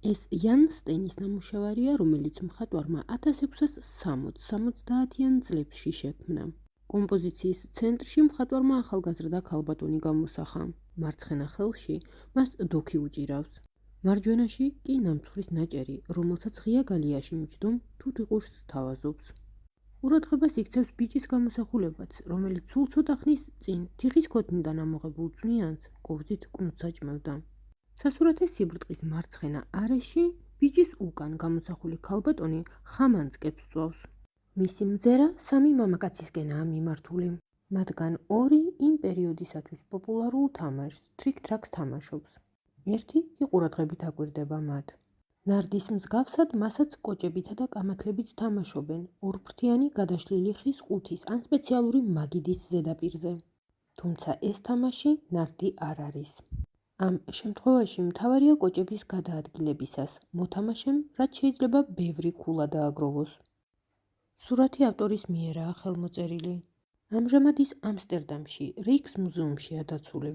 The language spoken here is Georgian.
ეს იან სტეინის ნამუშევარია, რომელიც მხატვარმა 1670-70-იან წლებში შექმნა. კომპოზიციის ცენტრში მხატვარმა ახალგაზრდა ქალბატონი გამოსახა. მარცხენა ხელში მას დოქი უჭირავს. მარჯვენაში კი ნამცხვრის ნაჭერი, რომელსაც ღია გალიაში მჯდომ თუთიყურს სთავაზობს. ყურადღებას იქცევს ბიჭის გამოსახულებაც, რომელიც სულ ცოტა ხნის წინ თიხის ქოთნიდან ამოღებულ წვნიანს კოვზით კნუდს აჭმევდა. სასურათე სიბრტყის მარცხენა არეში ბიჭის უკან გამოსახული ქალბატონი ხამანძკებს წვავს. მისი მძერა სამი მამაკაცისკენაა მიმართული. მათგან ორი იმ პერიოდისათვის პოპულარულ თამაშს ტრიკ-ტრაკს თამაშობს. ერთი კი ყურადღებით აკვირდება მათ. ნარდის მსგავსად მასაც კოჭებითა და კამათლებით თამაშობენ ორფრთიანი გადაშლილი ხის ყუთის ან სპეციალური მაგიდის ზედაპირზე. თუმცა ეს თამაში ნარდი არ არის. ამ შემთხვევაში მთავარია კოჭების გადაადგილებისას მოთამაშემ, რაც შეიძლება ბევრი ქულა დააგროვოს. სურათი ავტორის მიერაა ხელმოწერილი. ამჟამად ის ამსტერდამში, რეიქსმუზეუმშია დაცული.